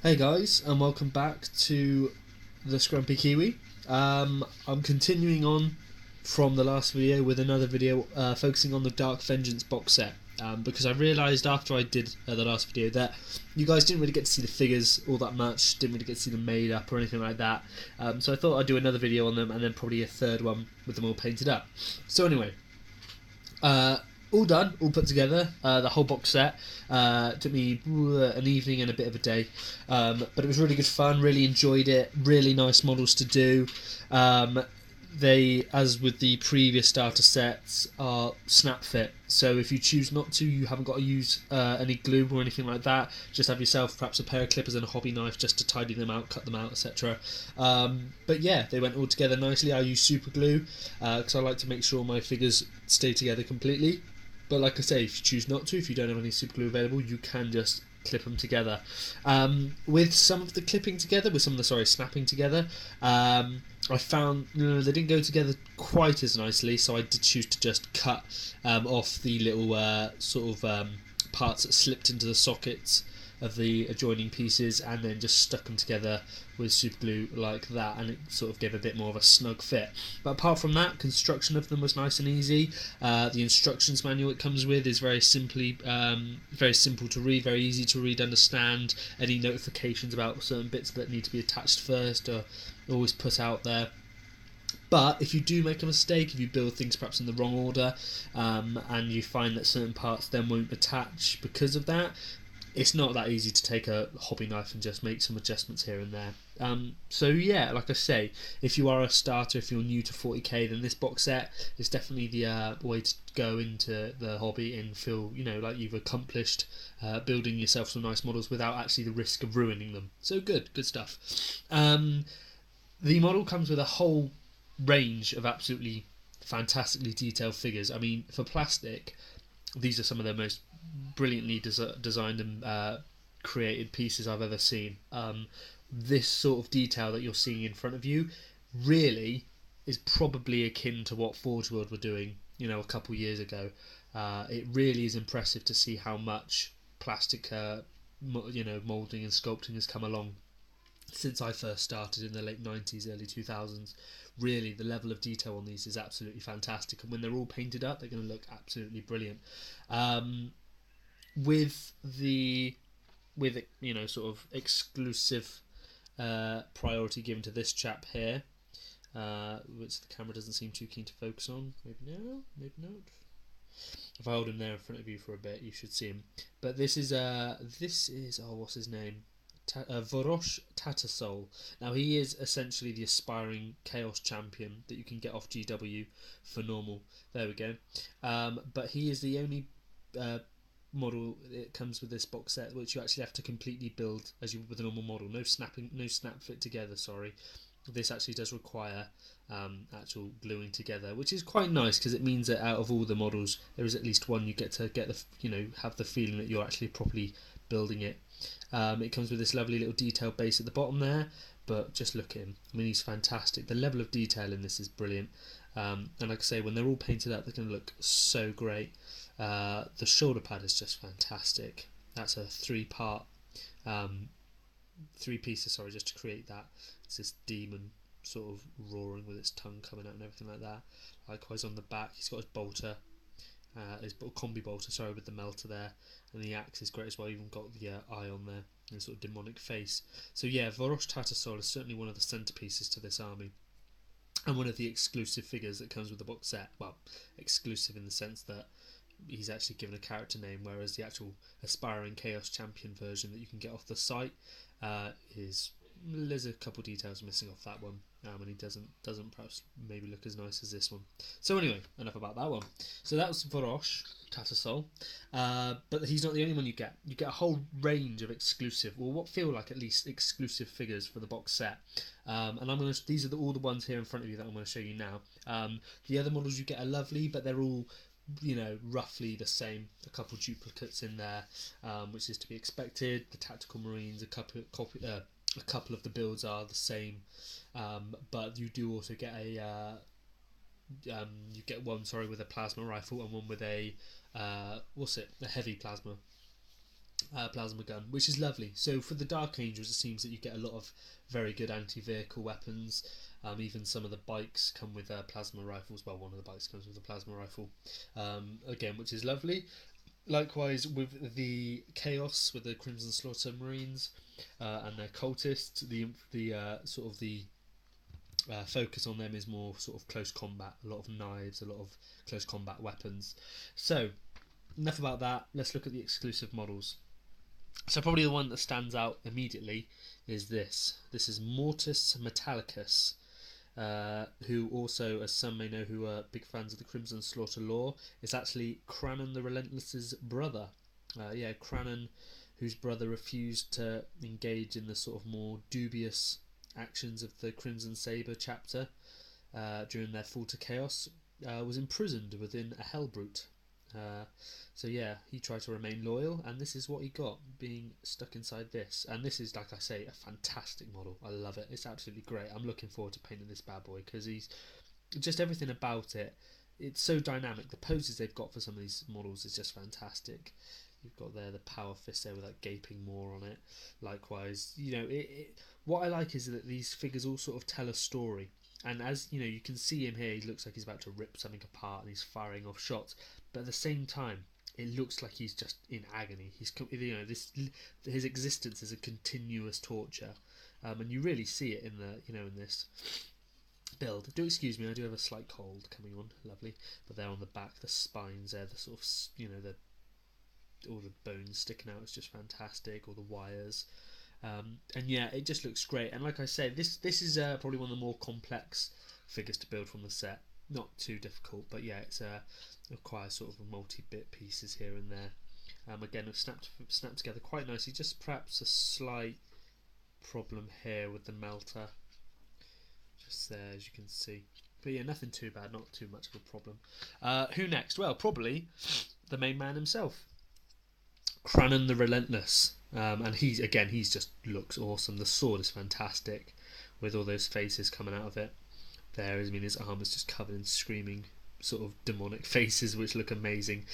Hey guys, and welcome back to the Scrumpy Kiwi. I'm continuing on from the last video with another video focusing on the Dark Vengeance box set, because I realised after I did the last video that you guys didn't really get to see the figures all that much, didn't really get to see them made up or anything like that, so I thought I'd do another video on them and then probably a third one with them all painted up. So anyway, all done, all put together, the whole box set. Took me an evening and a bit of a day, but it was really good fun, really enjoyed it, really nice models to do. They, as with the previous starter sets, are snap fit, so if you choose not to, you haven't got to use any glue or anything like that. Just have yourself perhaps a pair of clippers and a hobby knife just to tidy them out, cut them out, etc. But yeah, they went all together nicely. I use super glue because I like to make sure my figures stay together completely. But like I say, if you choose not to, if you don't have any super glue available, you can just clip them together. With some of the clipping together, with some of the snapping together, I found they didn't go together quite as nicely, so I did choose to just cut off the little parts that slipped into the sockets of the adjoining pieces and then just stuck them together with super glue like that, and it sort of gave a bit more of a snug fit. But apart from that, construction of them was nice and easy. The instructions manual it comes with is very simple to read, very easy to read, understand. Any notifications about certain bits that need to be attached first are always put out there. But if you do make a mistake, if you build things perhaps in the wrong order, and you find that certain parts then won't attach because of that, it's not that easy to take a hobby knife and just make some adjustments here and there. So yeah, like I say, if you are a starter, if you're new to 40k, then this box set is definitely the way to go into the hobby and feel, like you've accomplished building yourself some nice models without actually the risk of ruining them. So good stuff. The model comes with a whole range of absolutely fantastically detailed figures. I mean, for plastic, these are some of the most brilliantly designed and created pieces I've ever seen. This sort of detail that you're seeing in front of you really is probably akin to what Forge World were doing, a couple years ago. It really is impressive to see how much plastic, moulding and sculpting has come along since I first started in the late 90s, early 2000s. Really, the level of detail on these is absolutely fantastic, and when they're all painted up, they're going to look absolutely brilliant. With sort of exclusive priority given to this chap here, which the camera doesn't seem too keen to focus on. Maybe now, maybe not. If I hold him there in front of you for a bit, you should see him. But this is what's his name? Vorosh Tatasol. Now he is essentially the aspiring Chaos Champion that you can get off GW for normal. There we go. But he is the only model that comes with this box set which you actually have to completely build as you would with a normal model. No snap fit together. Sorry. This actually does require actual gluing together, which is quite nice because it means that out of all the models, there is at least one you get the have the feeling that you're actually properly building it. It comes with this lovely little detailed base at the bottom there, but just look at him. I mean, he's fantastic. The level of detail in this is brilliant, and like I say, when they're all painted up, they're going to look so great. The shoulder pad is just fantastic. That's a three pieces, sorry, just to create that. It's this demon sort of roaring with its tongue coming out and everything like that. Likewise on the back, he's got his bolter. His combi bolter, sorry, with the melter there, and the axe is great as well. Even got the eye on there and sort of demonic face. So yeah, Vorosh Tatasol is certainly one of the centerpieces to this army, and one of the exclusive figures that comes with the box set. Well, exclusive in the sense that he's actually given a character name, whereas the actual aspiring Chaos Champion version that you can get off the site there's a couple details missing off that one, and he doesn't perhaps maybe look as nice as this one. So anyway, enough about that one. So that was Vorosh Tatasol, but he's not the only one you get. You get a whole range of exclusive, or what feel like at least exclusive figures for the box set. And these are all the ones here in front of you that I'm going to show you now. The other models you get are lovely, but they're all roughly the same. A couple duplicates in there, which is to be expected. The Tactical Marines, a couple of the builds are the same, but you do also get a one with a plasma rifle and one with a heavy plasma plasma gun, which is lovely. So for the Dark Angels, it seems that you get a lot of very good anti-vehicle weapons. Even some of the bikes come with plasma rifles. Well, one of the bikes comes with a plasma rifle, again, which is lovely. Likewise with the Chaos, with the Crimson Slaughter Marines and their Cultists, the sort of the focus on them is more sort of close combat, a lot of knives, a lot of close combat weapons. So enough about that, let's look at the exclusive models. So probably the one that stands out immediately is this. This is Mortis Metallicus, who also, as some may know who are big fans of the Crimson Slaughter lore, is actually Cranon the Relentless's brother. Cranon, whose brother refused to engage in the sort of more dubious actions of the Crimson Saber chapter during their fall to chaos, was imprisoned within a Hellbrute. He tried to remain loyal, and this is what he got, being stuck inside this. And this is, like I say, a fantastic model. I love it. It's absolutely great. I'm looking forward to painting this bad boy, because he's just everything about it. It's so dynamic. The poses they've got for some of these models is just fantastic. You've got there the power fist there with that gaping maw on it. Likewise, what I like is that these figures all sort of tell a story. And as you know, you can see him here. He looks like he's about to rip something apart, and he's firing off shots. But at the same time, it looks like he's just in agony. His existence is a continuous torture, and you really see it in this build. Do excuse me, I do have a slight cold coming on. Lovely, but there on the back, the spines there, the sort of all the bones sticking out. It's just fantastic. All the wires. It just looks great. And like I said, this is probably one of the more complex figures to build from the set. Not too difficult, but yeah, it requires sort of multi-bit pieces here and there. Again, it's snapped together quite nicely. Just perhaps a slight problem here with the melter, just there, as you can see. But yeah, nothing too bad, not too much of a problem. Who next? Well, probably the main man himself, Cranon the Relentless. And he just looks awesome. The sword is fantastic, with all those faces coming out of it. His armour's just covered in screaming sort of demonic faces, which look amazing.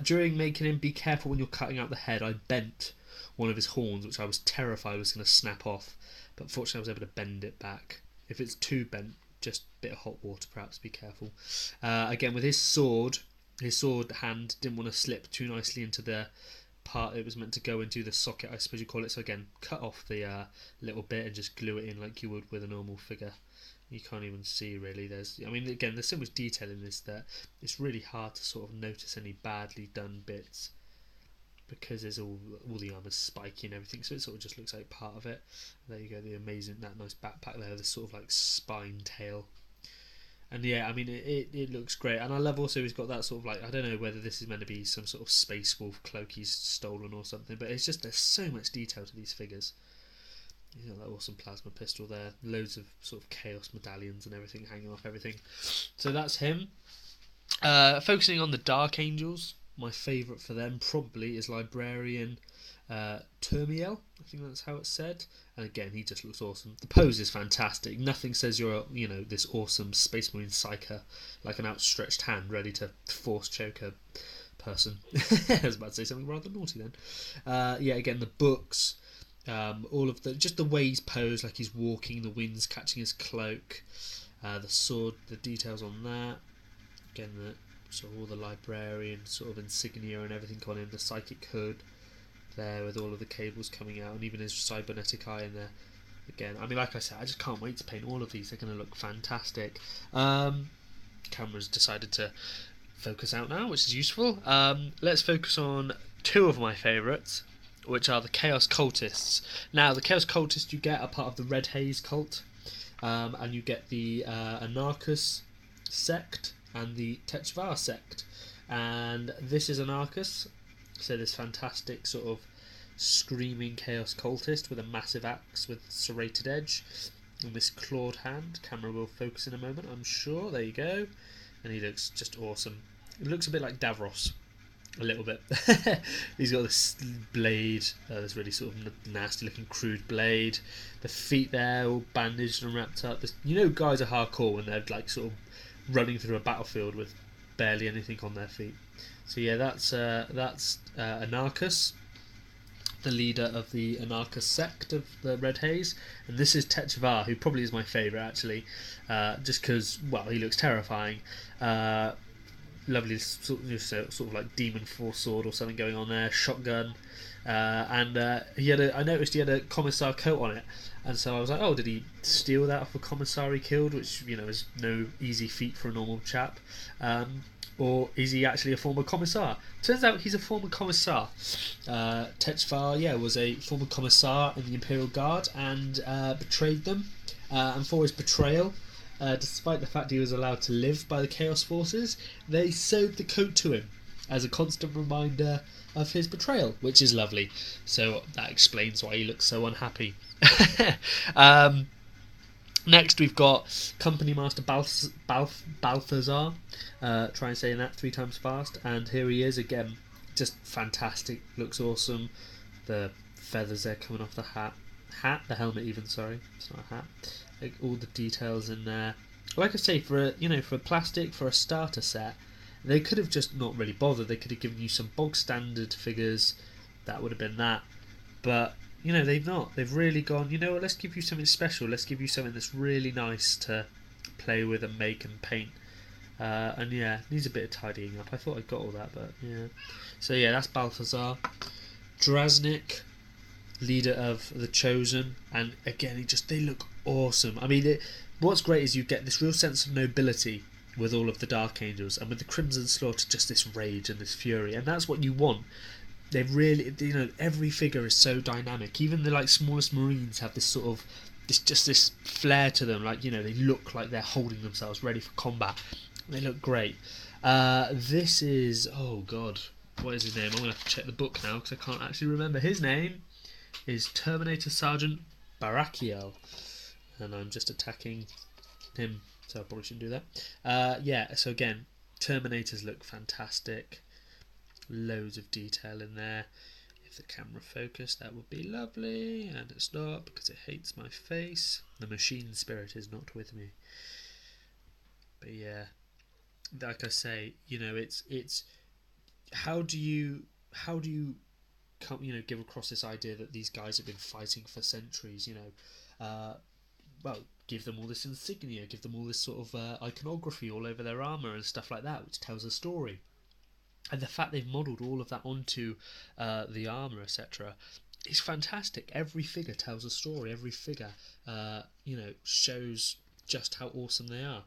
During making him, be careful when you're cutting out the head. I bent one of his horns, which I was terrified was going to snap off, but fortunately I was able to bend it back. If it's too bent, just a bit of hot water perhaps, be careful. Again, with his sword hand didn't want to slip too nicely into the part it was meant to go into, the socket I suppose you call it. So again, cut off the little bit and just glue it in like you would with a normal figure. You can't even see really. There's so much detail in this that it's really hard to sort of notice any badly done bits, because there's all the armour's spiky and everything, so it sort of just looks like part of it. There you go, that nice backpack there, this sort of like spine tail. And yeah, it looks great. And I love also he's got that sort of like, I don't know whether this is meant to be some sort of Space Wolf cloak he's stolen or something, but it's just, there's so much detail to these figures. He's got that awesome plasma pistol there, loads of sort of chaos medallions and everything hanging off everything. So that's him. Focusing on the Dark Angels, my favourite for them probably is Librarian Termiel, I think that's how it's said. And again, he just looks awesome. The pose is fantastic. Nothing says you're this awesome Space Marine psyker like an outstretched hand ready to force choke a person. I was about to say something rather naughty then. Again, the books, all of the way he's posed, like he's walking, the wind's catching his cloak, the sword, the details on that. Again, all the Librarian sort of insignia and everything on him, the psychic hood there with all of the cables coming out, and even his cybernetic eye in there. Again, like I said, I just can't wait to paint all of these. They're going to look fantastic. Camera's decided to focus out now, which is useful. Let's focus on two of my favourites, which are the Chaos Cultists. Now, the Chaos Cultists you get are part of the Red Haze cult, and you get the Anarchus sect and the Techvar sect. And this is Anarchus, so this fantastic sort of screaming Chaos Cultist with a massive axe with serrated edge and this clawed hand. Camera will focus in a moment, I'm sure. There you go. And he looks just awesome. It looks a bit like Davros, a little bit. He's got this blade, this really sort of nasty looking crude blade. The feet there all bandaged and wrapped up. Guys are hardcore when they're like sort of running through a battlefield with barely anything on their feet. So yeah, that's Anarchus. the leader of the anarchist sect of the Red Haze, and this is Techvar, who probably is my favourite actually, just because, well, he looks terrifying. Lovely sort of like demon force sword or something going on there, shotgun, and I noticed he had a commissar coat on it, and so I was like, oh, did he steal that off a commissar he killed, which, you know, is no easy feat for a normal chap, or is he actually a former commissar? Turns out he's a former commissar. Techvar, yeah, was a former commissar in the Imperial Guard and betrayed them, and for his betrayal, despite the fact he was allowed to live by the Chaos Forces, they sewed the coat to him as a constant reminder of his betrayal, which is lovely. So that explains why he looks so unhappy. Next we've got Company Master Balthazar. Try and say that 3 times fast. And here he is again, just fantastic, looks awesome. The feathers there coming off the the helmet even, sorry, it's not a hat. Like, all the details in there. Like I say, for a plastic, for a starter set, they could have just not really bothered. They could have given you some bog standard figures. That would have been that. But, you know, they've not. They've really gone, you know what, let's give you something special. Let's give you something that's really nice to play with and make and paint. And yeah, needs a bit of tidying up. I thought I got all that, but yeah. So yeah, that's Balthazar. Drasnik, leader of the Chosen, and again, they look awesome. I mean, what's great is you get this real sense of nobility with all of the Dark Angels, and with the Crimson Slaughter, just this rage and this fury, and that's what you want. They've really, you know, every figure is so dynamic. Even the smallest Marines have this sort of this flair to them. Like, you know, they look like they're holding themselves ready for combat. They look great. This is, oh god, what is his name? I'm gonna have to check the book now because I can't actually remember. His name is Terminator Sergeant Barakiel, and I'm just attacking him, so I probably shouldn't do that. Yeah, so again, Terminators look fantastic. Loads of detail in there. If the camera focused, that would be lovely, and it's not because it hates my face. The machine spirit is not with me. But yeah, like I say, you know, it's how do you come, you know, give across this idea that these guys have been fighting for centuries, you know, well, give them all this insignia, give them all this sort of iconography all over their armour and stuff like that, which tells a story. And the fact they've modelled all of that onto the armour, etc., is fantastic. Every figure tells a story. Every figure, you know, shows just how awesome they are.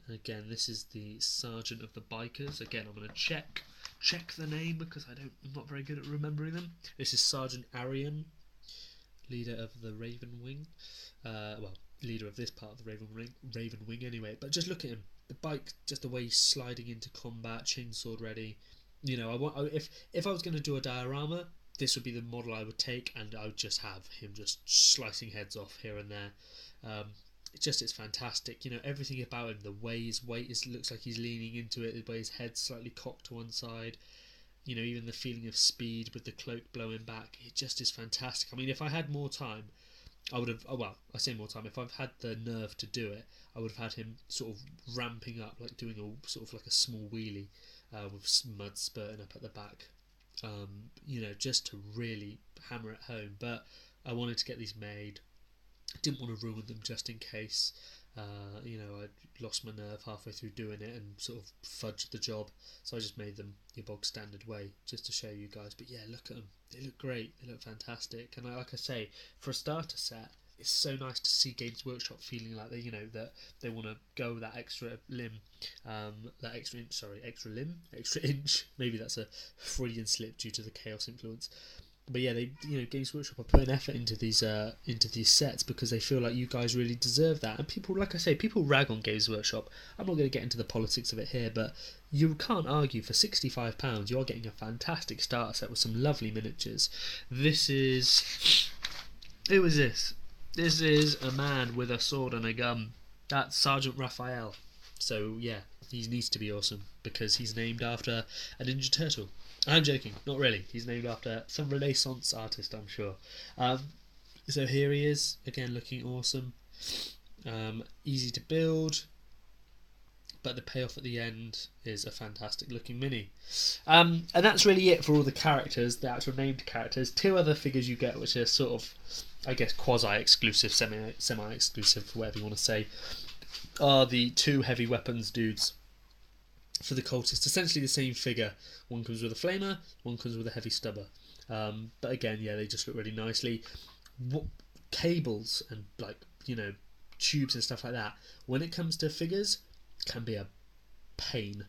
And again, this is the Sergeant of the Bikers. Again, I'm going to check the name because I'm not very good at remembering them. This is Sgt Aryan, leader of the Raven Wing. Well, leader of this part of the Raven Wing anyway. But just look at him. The bike, just the way he's sliding into combat, chainsword ready. You know, if I was going to do a diorama, this would be the model I would take, and I would just have him just slicing heads off here and there. It's fantastic. You know, everything about him, the way his weight looks like he's leaning into it, the way his head's slightly cocked to one side. You know, even the feeling of speed with the cloak blowing back, it just is fantastic. I mean, if I had more time, I would have, well, I say more time, if I've had the nerve to do it, I would have had him sort of ramping up, like doing a sort of like a small wheelie with mud spurting up at the back, you know, just to really hammer it home. But I wanted to get these made, didn't want to ruin them just in case. You know, I lost my nerve halfway through doing it and sort of fudged the job, so I just made them your bog standard way just to show you guys. But yeah, look at them, they look great, they look fantastic. And like I say, for a starter set, it's so nice to see Games Workshop feeling like they, you know, that they want to go that extra limb, that extra inch. Maybe that's a Freudian slip due to the Chaos influence. But yeah, Games Workshop are putting effort into these sets because they feel like you guys really deserve that. And people, like I say, people rag on Games Workshop. I'm not going to get into the politics of it here, but you can't argue for £65 you are getting a fantastic starter set with some lovely miniatures. Who is this? This is a man with a sword and a gun. That's Sergeant Raphael. So yeah, he needs to be awesome because he's named after a Ninja Turtle. I'm joking, not really. He's named after some Renaissance artist, I'm sure. So here he is, again looking awesome. Easy to build. but the payoff at the end is a fantastic looking mini. And that's really it for all the characters, the actual named characters. 2 other figures you get, which are sort of, I guess, quasi-exclusive, semi-exclusive, whatever you want to say, are the 2 heavy weapons dudes for the cultist. Essentially the same figure. One comes with a flamer, one comes with a heavy stubber. But again, yeah, they just look really nicely. Cables and, like, you know, tubes and stuff like that, when it comes to figures, can be a pain.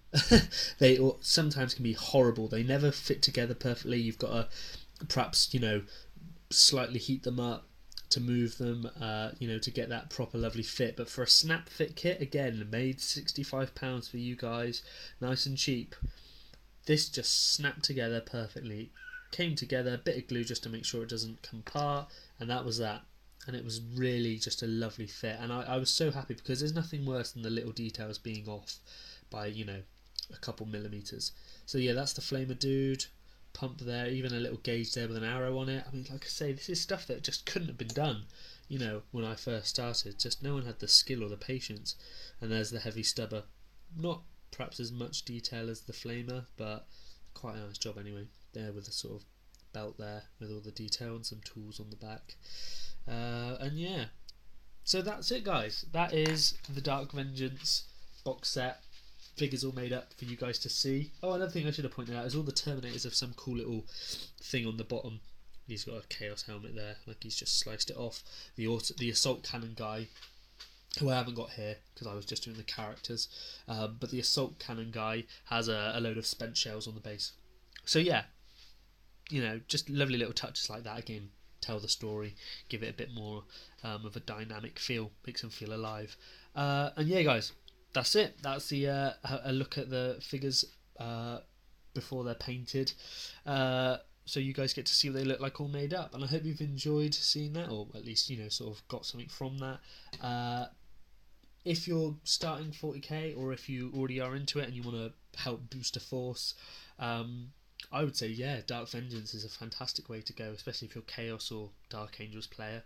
They sometimes can be horrible. They never fit together perfectly. You've got to perhaps, you know, slightly heat them up to move them, you know, to get that proper lovely fit. But for a snap fit kit, again, made £65 for you guys, nice and cheap, this just snapped together perfectly. Came together, a bit of glue just to make sure it doesn't come apart, and that was that. And it was really just a lovely fit, and I was so happy, because there's nothing worse than the little details being off by, you know, a couple millimeters. So yeah, that's the flamer dude, pump there, even a little gauge there with an arrow on it. I mean, like I say, this is stuff that just couldn't have been done, you know, when I first started. Just no one had the skill or the patience. And there's the heavy stubber, not perhaps as much detail as the flamer, but quite a nice job anyway, there with the sort of belt there with all the detail and some tools on the back. And yeah, so that's it, guys. That is the Dark Vengeance box set. Figures all made up for you guys to see. Oh, another thing I should have pointed out is all the Terminators have some cool little thing on the bottom. He's got a Chaos helmet there, like he's just sliced it off. The Assault Cannon guy, who I haven't got here because I was just doing the characters, but the Assault Cannon guy has a load of spent shells on the base. So yeah, you know, just lovely little touches like that. Again, tell the story, give it a bit more of a dynamic feel, makes them feel alive. And yeah, guys, that's it. That's the a look at the figures before they're painted. So you guys get to see what they look like all made up, and I hope you've enjoyed seeing that, or at least, you know, sort of got something from that. If you're starting 40k, or if you already are into it and you want to help boost a force, I would say, yeah, Dark Vengeance is a fantastic way to go, especially if you're Chaos or Dark Angels player.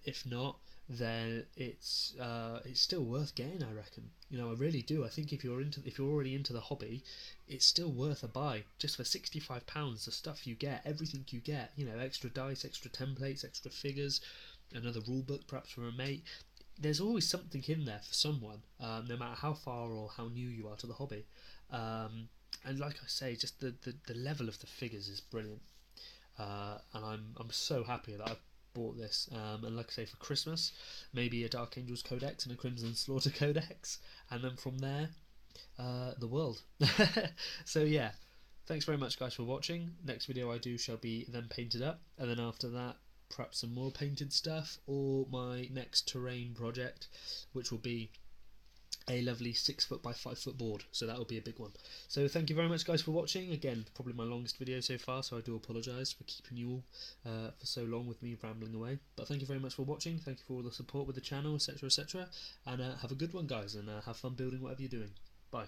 If not, then it's still worth getting, I reckon. You know, I really do. I think if you're already into the hobby, it's still worth a buy. Just for £65, the stuff you get, everything you get, you know, extra dice, extra templates, extra figures, another rule book perhaps for a mate. There's always something in there for someone, no matter how far or how new you are to the hobby. And like I say, just the level of the figures is brilliant, and I'm so happy that I've bought this. And like I say, for Christmas, maybe a Dark Angels Codex and a Crimson Slaughter Codex, and then from there, the world. So yeah, thanks very much, guys, for watching. Next video I do shall be them painted up, and then after that, perhaps some more painted stuff, or my next terrain project, which will be a lovely 6 foot by 5 foot board, so that will be a big one. So thank you very much, guys, for watching. Again, probably my longest video so far, so I do apologise for keeping you all for so long with me rambling away, but thank you very much for watching. Thank you for all the support with the channel, etc, etc, and have a good one, guys, and have fun building whatever you're doing. Bye.